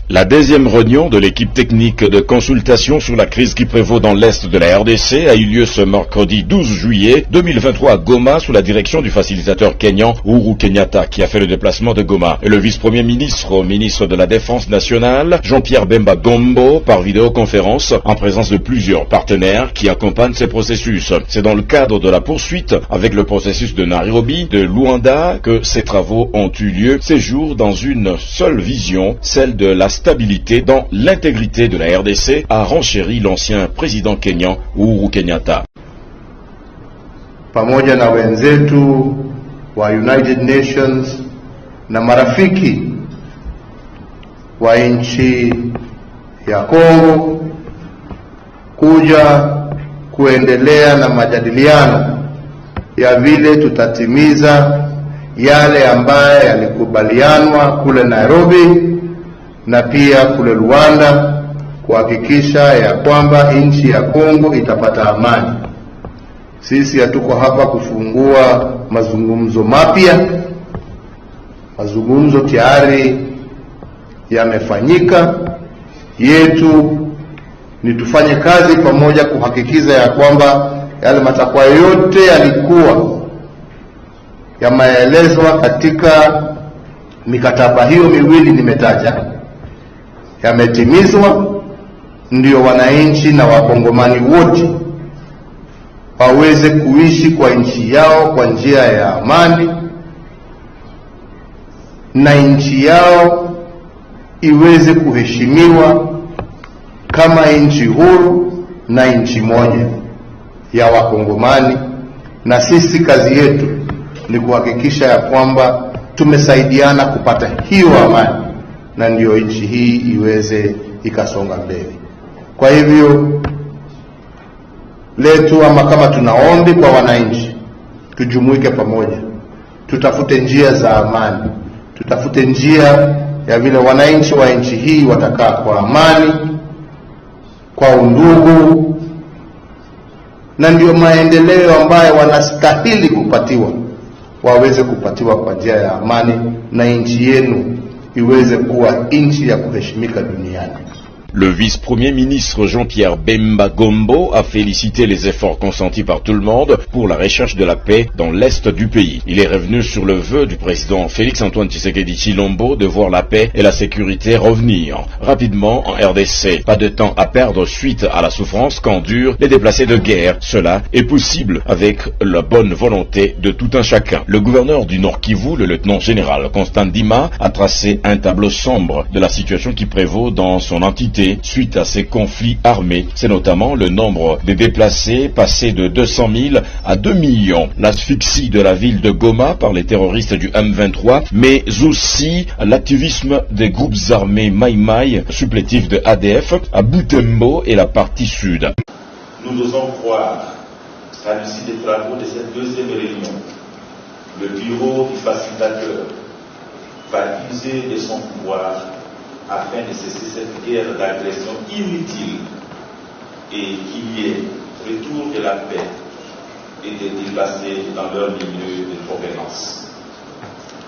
La deuxième réunion de l'équipe technique de consultation sur la crise qui prévaut dans l'Est de la RDC a eu lieu ce mercredi 12 juillet 2023 à Goma sous la direction du facilitateur kényan Uhuru Kenyatta qui a fait le déplacement de Goma et le vice-premier ministre au ministre de la Défense nationale Jean-Pierre Bemba Gombo par vidéoconférence en présence de plusieurs partenaires qui accompagnent ces processus. C'est dans le cadre de la poursuite avec le processus de Nairobi, de Luanda que ces travaux ont eu lieu ces jours dans une seule vision, celle de la stabilité dans l'intégrité de la RDC, a renchéri l'ancien président kényan Uhuru Kenyatta. Pamoja na wenzetu wa United Nations na marafiki wa nchi ya Kongo kuja kuendelea na majadiliano ya vile tutatimiza yale ambaye yalikubalianwa kule Nairobi na pia kule Luanda kuhakikisha ya kwamba nchi ya Kongo itapata amani. Sisi hatuko hapa kufungua mazungumzo mapya. Mazungumzo tayari yamefanyika. Yetu ni tufanye kazi pamoja kuhakikisha ya kwamba yale matakwa yote yalikuwa yameelezwa katika mikataba hiyo miwili nimetaja yametimizwa, ndio wananchi na wakongomani wote waweze kuishi kwa nchi yao kwa njia ya amani na nchi yao iweze kuheshimiwa kama nchi huru na nchi moja ya wakongomani. Na sisi kazi yetu ni kuhakikisha ya kwamba tumesaidiana kupata hiyo amani na ndio nchi hii iweze ikasonga mbele. Kwa hivyo letu ama kama tunaombi kwa wananchi, tujumuike pamoja, tutafute njia za amani, tutafute njia ya vile wananchi wa nchi hii watakaa kwa amani, kwa undugu, na ndio maendeleo ambayo wanastahili kupatiwa waweze kupatiwa kwa njia ya amani na nchi yenu iweze kuwa nchi ya kuheshimika duniani. Le vice-premier ministre Jean-Pierre Bemba Gombo a félicité les efforts consentis par tout le monde pour la recherche de la paix dans l'est du pays. Il est revenu sur le vœu du président Félix-Antoine Tshisekedi Tshilombo de voir la paix et la sécurité revenir rapidement en RDC. Pas de temps à perdre suite à la souffrance qu'endurent les déplacés de guerre. Cela est possible avec la bonne volonté de tout un chacun. Le gouverneur du Nord Kivu, le lieutenant-général Constant Ndima, a tracé un tableau sombre de la situation qui prévaut dans son entité suite à ces conflits armés. C'est notamment le nombre des déplacés passé de 200 000 à 2 millions, l'asphyxie de la ville de Goma par les terroristes du M23, mais aussi l'activisme des groupes armés Maï-Maï, supplétifs de ADF, à Butembo et la partie sud. Nous osons croire à l'issue des travaux de cette deuxième réunion, le bureau du facilitateur va user de son pouvoir afin de cesser cette guerre d'agression inutile et qu'il y ait retour de la paix et des déplacés dans leur milieu de provenance.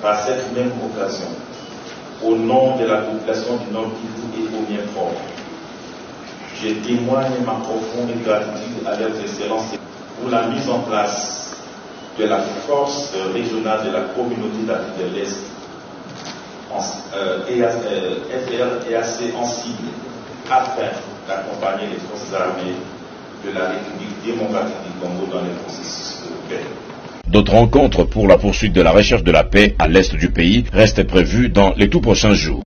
Par cette même occasion, au nom de la population du Nord Kivu et au mien fort, je témoigne ma profonde gratitude à leurs excellences pour la mise en place de la force régionale de la communauté d'Afrique de l'Est FR est assez en cible afin d'accompagner les forces armées de la République démocratique du Congo dans les processus de paix. D'autres rencontres pour la poursuite de la recherche de la paix à l'est du pays restent prévues dans les tout prochains jours.